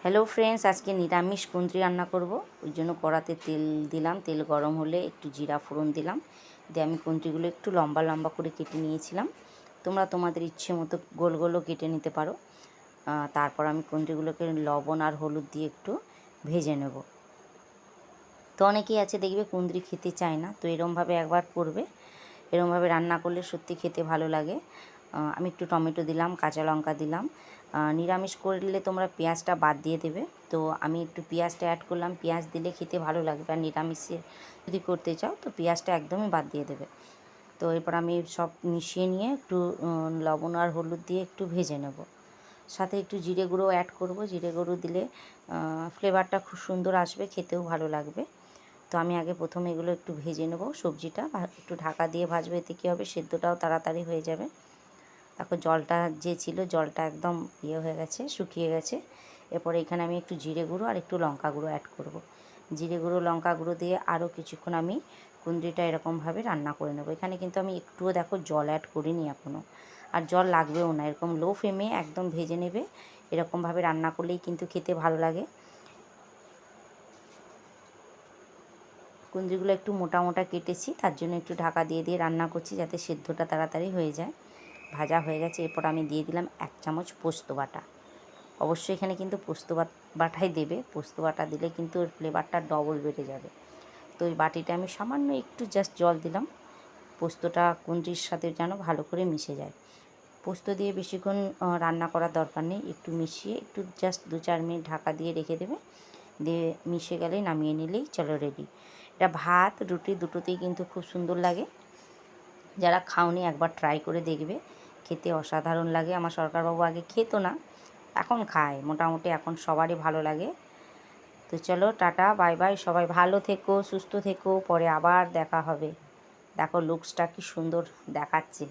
Hello friends, আজকে নিরামিষ কুঁদরি রান্না করব। ওই জন্য কড়াতে তেল দিলাম। তেল গরম হলে একটু জিরা ফোড়ন দিলাম, দিয়ে আমি কুঁদরিগুলো একটু লম্বা লম্বা করে কেটে নিয়েছিলাম। তোমরা তোমাদের ইচ্ছে মতো গোল গোলও কেটে নিতে পারো। তারপর আমি কুঁদরিগুলোকে লবণ আর হলুদ দিয়ে একটু ভেজে নেব। তো অনেকেই আছে দেখবে কুঁদরি খেতে চায় না, তো এরমভাবে একবার করবে। এরমভাবে রান্না করলে সত্যি খেতে ভালো লাগে। আমি একটু টমেটো দিলাম, কাঁচা লঙ্কা দিলাম। নিরামিষ করলে তোমরা পেঁয়াজটা বাদ দিয়ে দেবে, তো আমি একটু পেঁয়াজটা অ্যাড করলাম। পেঁয়াজ দিলে খেতে ভালো লাগবে, আর নিরামিষে যদি করতে চাও তো পেঁয়াজটা একদমই বাদ দিয়ে দেবে। তো এরপর আমি সব মিশিয়ে নিয়ে একটু লবণ আর হলুদ দিয়ে একটু ভেজে নেব। সাথে একটু জিরে গুঁড়ো অ্যাড করব। জিরে গুঁড়ো দিলে ফ্লেভারটা খুব সুন্দর আসবে, খেতেও ভালো লাগবে। তো আমি আগে প্রথমে এগুলো একটু ভেজে নেব। সবজিটা একটু ঢাকা দিয়ে ভাজবে, এতে কী হবে, সেদ্ধটাও তাড়াতাড়ি হয়ে যাবে। তারপর জলটা যে ছিল জলটা একদম হয়ে গেছে, শুকিয়ে গেছে। এরপরে এখানে আমি একটু জিরে গুঁড়ো আর একটু লঙ্কা গুঁড়ো অ্যাড করব। জিরে গুঁড়ো লঙ্কা গুঁড়ো দিয়ে আরও কিছুক্ষণ আমি কুঁদরিটা এরকমভাবে রান্না করে নেব। এখানে কিন্তু আমি একটুও দেখো জল অ্যাড করিনি এখনও, আর জল লাগবেও না। এরকম লো ফ্লেমে একদম ভেজে নেবে। এরকমভাবে রান্না করলেই কিন্তু খেতে ভালো লাগে। কুঁদরিগুলো একটু মোটা মোটা কেটেছি, তার জন্য একটু ঢাকা দিয়ে দিয়ে রান্না করছি, যাতে সেদ্ধটা তাড়াতাড়ি হয়ে যায়। ভাজা হয়ে গেছে। এরপর আমি দিয়ে দিলাম 1 চামচ পোস্ত বাটা। অবশ্যই এখানে কিন্তু পোস্ত বাটাই দেবে। পোস্ত বাটা দিলে কিন্তু ওর ফ্লেভারটা ডবল বেড়ে যাবে। তো ওই বাটিটা আমি সামান্য একটু জাস্ট জল দিলাম, পোস্তটা কুঁদরির সাথে যেন ভালো করে মিশে যায়। পোস্ত দিয়ে বেশিক্ষণ রান্না করার দরকার নেই, একটু মিশিয়ে একটু জাস্ট 2-4 মিনিট ঢাকা দিয়ে রেখে দেবে। দিয়ে মিশে গেলেই নামিয়ে নিলেই চলো রেডি। এটা ভাত রুটি দুটোতেই কিন্তু খুব সুন্দর লাগে। যারা খাওনি একবার ট্রাই করে দেখবে, খেতে অসাধারণ লাগে। আমার সরকারবাবু আগে খেত না, এখন খায় মোটামুটি, এখন সবারই ভালো লাগে। তো চলো টাটা বাই বাই, সবাই ভালো থেকো, সুস্থ থেকো, পরে আবার দেখা হবে। দেখো লুকসটা কি সুন্দর দেখাচ্ছে।